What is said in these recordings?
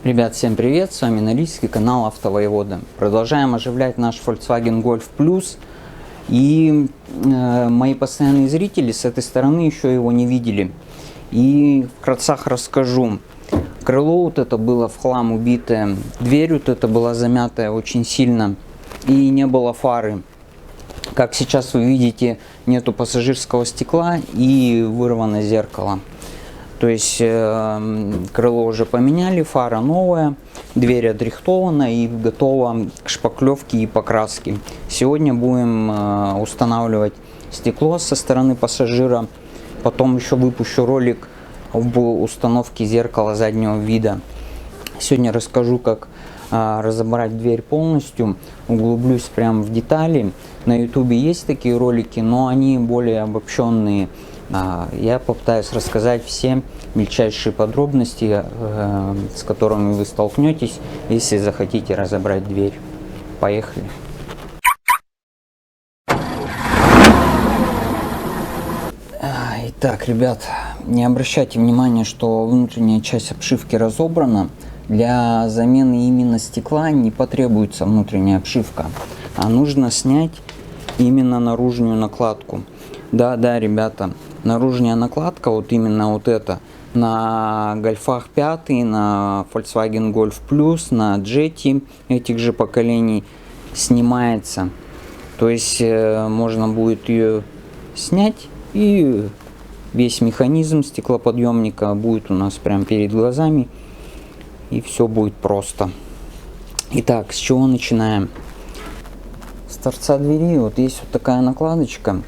Ребят, всем привет, с вами Норильский канал Автовоевода. Продолжаем оживлять наш Volkswagen Golf Plus. И мои постоянные зрители с этой стороны еще его не видели. И вкратце расскажу. Крыло вот это было в хлам убитое, дверь вот это была замятая очень сильно и не было фары. Как сейчас вы видите, нету пассажирского стекла и вырвано зеркало. То есть крыло уже поменяли, фара новая, дверь отрихтована и готова к шпаклевке и покраске. Сегодня будем устанавливать стекло со стороны пассажира. Потом еще выпущу ролик об установке зеркала заднего вида. Сегодня расскажу, как разобрать дверь полностью, углублюсь прямо в детали. На YouTube есть такие ролики, но они более обобщенные. Я попытаюсь рассказать все мельчайшие подробности, с которыми вы столкнетесь, если захотите разобрать дверь. Поехали! Итак, ребят, не обращайте внимания, что внутренняя часть обшивки разобрана. Для замены именно стекла не потребуется внутренняя обшивка, а нужно снять именно наружную накладку. Да, ребята, наружная накладка, вот именно вот это, на Гольфах 5, на Volkswagen Golf Plus, на Jetta этих же поколений снимается. То есть можно будет ее снять, и весь механизм стеклоподъемника будет у нас прямо перед глазами, и все будет просто. Итак, с чего начинаем? С торца двери вот есть вот такая накладочка.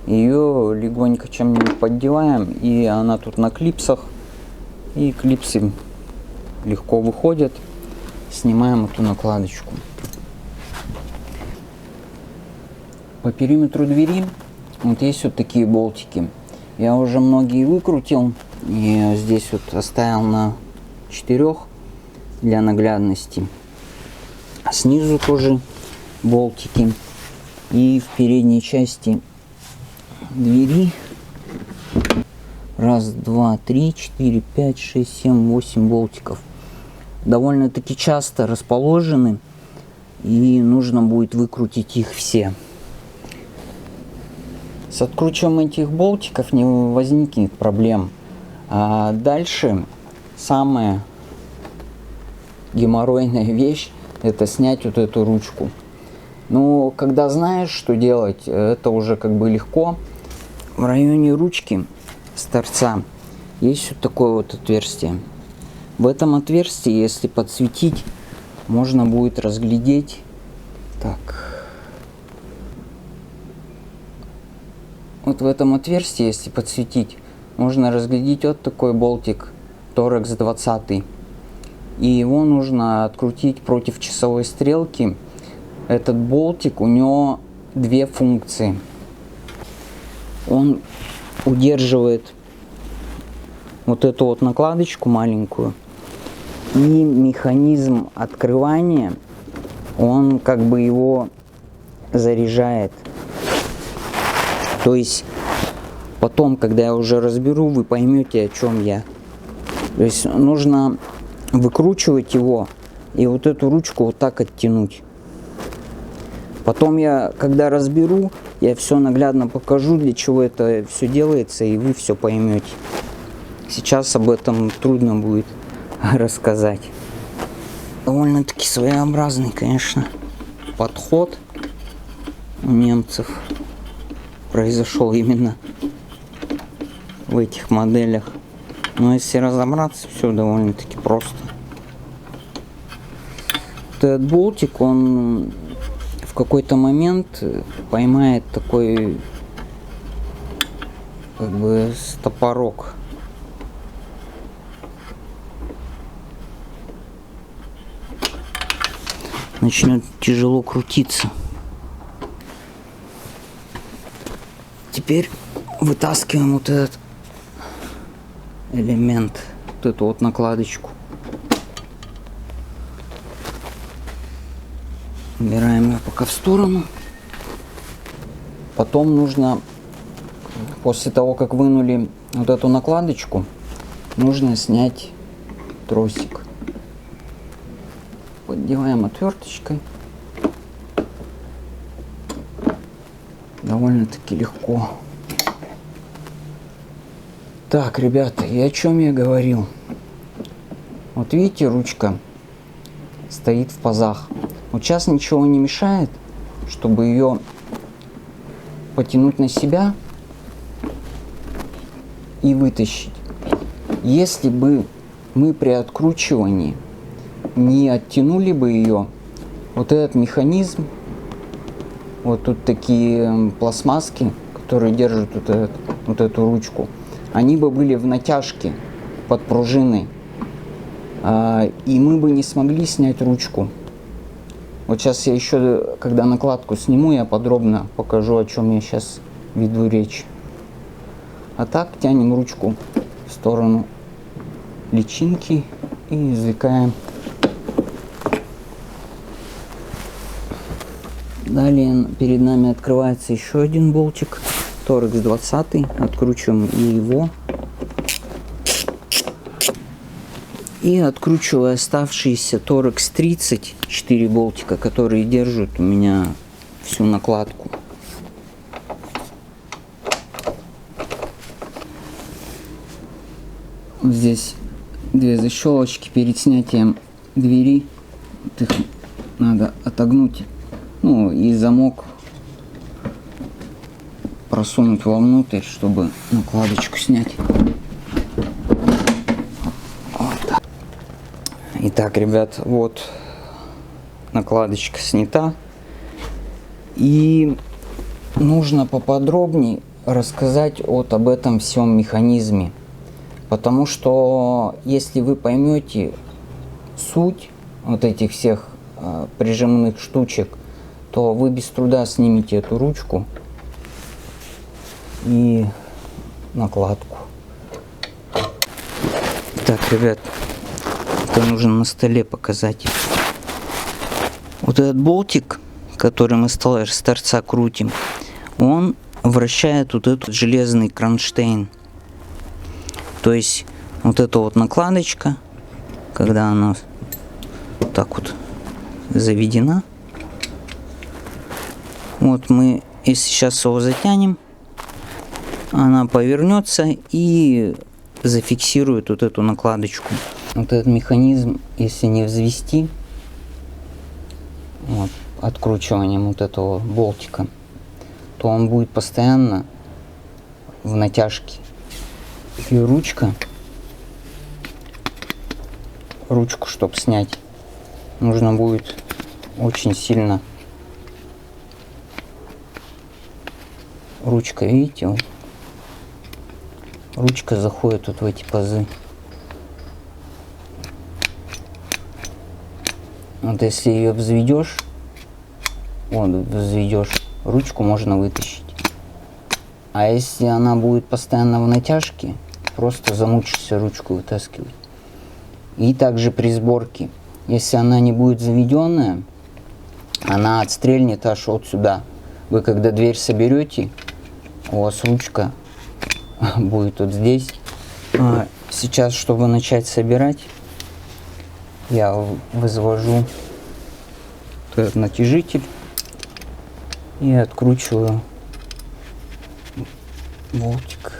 Ее легонько чем-нибудь поддеваем, и она тут на клипсах, и клипсы легко выходят. Снимаем эту накладочку. По периметру двери вот есть вот такие болтики. Я уже многие выкрутил, и здесь вот оставил на 4 для наглядности. Снизу тоже болтики, и в передней части двери 1, 2, 3, 4, 5, 6, 7, 8 болтиков. Довольно-таки часто расположены, и нужно будет выкрутить их все. С откручиванием этих болтиков не возникнет проблем. А дальше самая геморройная вещь — это снять вот эту ручку. Но когда знаешь, что делать, это уже как бы легко. В районе ручки с торца есть вот такое вот отверстие. В этом отверстии, если подсветить, можно будет разглядеть. Так. Вот в этом отверстии, если подсветить, можно разглядеть вот такой болтик Торекс 20. И его нужно открутить против часовой стрелки. Этот болтик, у него две функции. Он удерживает вот эту вот накладочку маленькую, и механизм открывания, он как бы его заряжает. То есть потом, когда я уже разберу, вы поймете, о чем я. То есть нужно выкручивать его и вот эту ручку вот так оттянуть. Потом я, когда разберу, я все наглядно покажу, для чего это все делается, и вы все поймете. Сейчас об этом трудно будет рассказать. Довольно-таки своеобразный, конечно, подход у немцев произошел именно в этих моделях. Но если разобраться, все довольно-таки просто. Вот этот болтик, он в какой-то момент поймает такой как бы стопорок. Начнет тяжело крутиться. Теперь вытаскиваем вот этот элемент, вот эту вот накладочку. Убираем ее пока в сторону. Потом нужно, после того как вынули вот эту накладочку, нужно снять тросик. поддеваем отверточкой. Довольно-таки легко. Так, ребята, и о чем я говорил? Вот видите, ручка стоит в пазах. Вот сейчас ничего не мешает, чтобы ее потянуть на себя и вытащить. Если бы мы при откручивании не оттянули бы ее, вот этот механизм, вот тут такие пластмасски, которые держат вот эту ручку, они бы были в натяжке под пружиной, и мы бы не смогли снять ручку. Вот сейчас я еще, когда накладку сниму, я подробно покажу, о чем я сейчас веду речь. А так тянем ручку в сторону личинки и извлекаем. Далее перед нами открывается еще один болтик, Торекс 20, откручиваем и его. И откручиваю оставшиеся Торекс 30, 4 болтика, которые держат у меня всю накладку. Здесь две защелочки перед снятием двери. Вот их надо отогнуть. Ну и замок просунуть вовнутрь, чтобы накладочку снять. Вот так. Итак, ребят, вот накладочка снята. И нужно поподробнее рассказать об этом всем механизме. Потому что если вы поймете суть вот этих всех прижимных штучек, то вы без труда снимете эту ручку и накладку. Так, ребят, это нужно на столе показать. Вот этот болтик, который мы с торца крутим, он вращает вот этот железный кронштейн. То есть вот эта вот накладочка, когда она вот так вот заведена, вот мы, если сейчас его затянем, она повернется и зафиксирует вот эту накладочку. Вот этот механизм, если не взвести вот, откручиванием вот этого болтика, то он будет постоянно в натяжке. И ручку, чтобы снять, нужно будет очень сильно. Ручка, видите, вот. Ручка заходит вот в эти пазы. Вот если ее взведешь, ручку можно вытащить. А если она будет постоянно в натяжке, просто замучишься ручку вытаскивать. И также при сборке, если она не будет заведенная, она отстрельнет аж вот сюда. Вы когда дверь соберете, у вас ручка будет вот здесь. Сейчас, чтобы начать собирать, я возвожу этот натяжитель и откручиваю болтик.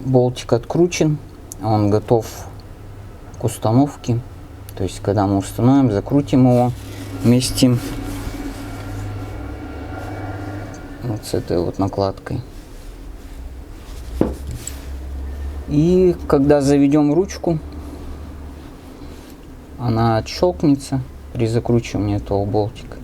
Болтик откручен, он готов к установке. То есть, когда мы установим, закрутим его вместе вот с этой вот накладкой. И когда заведем ручку, она отщелкнется при закручивании этого болтика.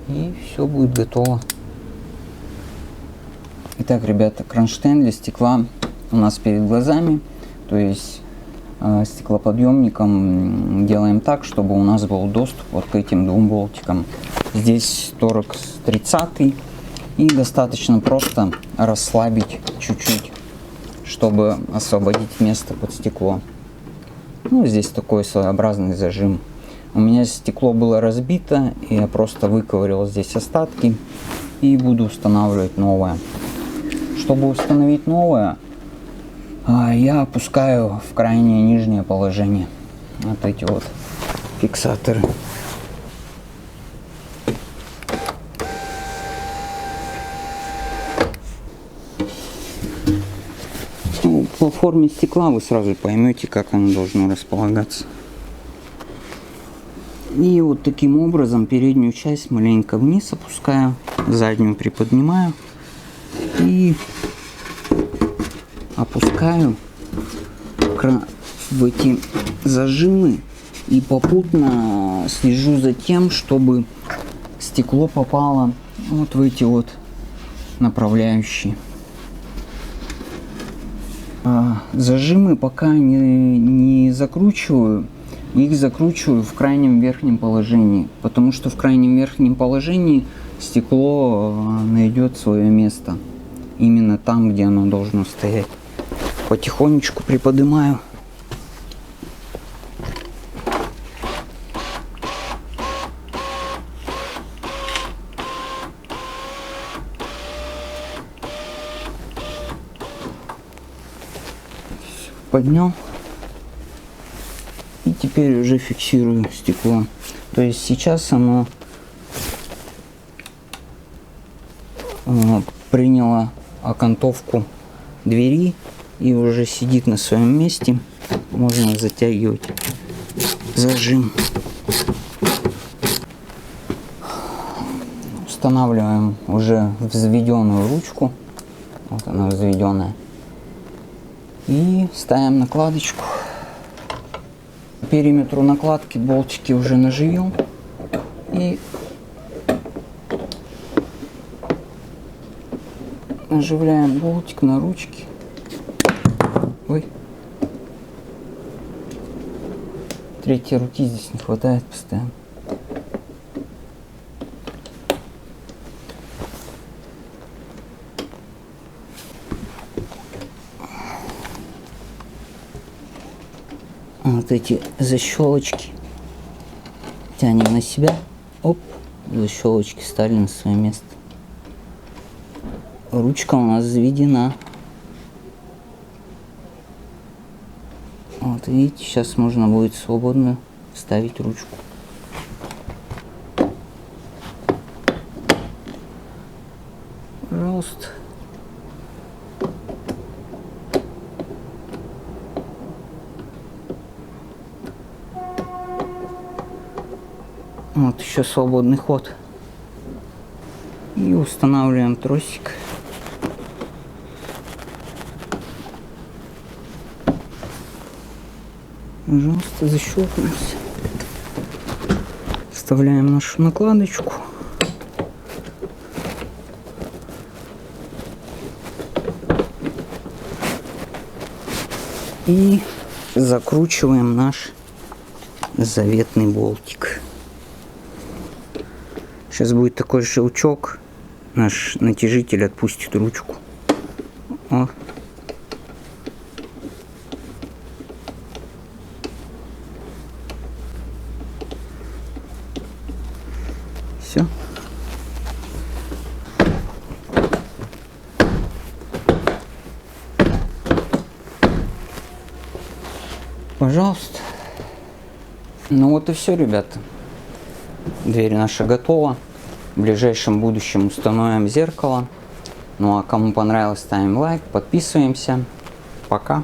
И все будет готово. Итак, ребята, кронштейн для стекла у нас перед глазами. То есть стеклоподъемником делаем так, чтобы у нас был доступ вот к этим двум болтикам. Здесь Торекс 30, и достаточно просто расслабить чуть-чуть, чтобы освободить место под стекло. Ну, здесь такой своеобразный зажим. У меня стекло было разбито, и я просто выковырял здесь остатки и буду устанавливать новое. Чтобы установить новое, я опускаю в крайнее нижнее положение вот эти вот фиксаторы. Ну, по форме стекла вы сразу поймете, как оно должно располагаться. И вот таким образом переднюю часть маленько вниз опускаю, заднюю приподнимаю и опускаю в эти зажимы и попутно слежу за тем, чтобы стекло попало вот в эти вот направляющие. Зажимы пока не закручиваю, их закручиваю в крайнем верхнем положении, потому что в крайнем верхнем положении стекло найдет свое место именно там, где оно должно стоять. Потихонечку приподнимаю. Поднял. И теперь уже фиксирую стекло. То есть сейчас оно приняло окантовку двери и уже сидит на своем месте. Можно затягивать зажим. Устанавливаем уже взведенную ручку. Вот она взведенная. И ставим накладочку. По периметру накладки болтики уже наживем. И наживляем болтик на ручке. Ой. Третьей руки здесь не хватает постоянно. Вот эти защелочки тянем на себя. Оп, защелочки стали на свое место. Ручка у нас заведена. Вот видите, сейчас можно будет свободно вставить ручку. Пожалуйста. Вот еще свободный ход. И устанавливаем тросик. Пожалуйста, защелкнулся. Вставляем нашу накладочку. И закручиваем наш заветный болтик. Сейчас будет такой щелчок, наш натяжитель отпустит ручку. О. Все. Пожалуйста. Ну вот и все, ребята. Дверь наша готова. В ближайшем будущем установим зеркало. Ну а кому понравилось, ставим лайк, подписываемся. Пока.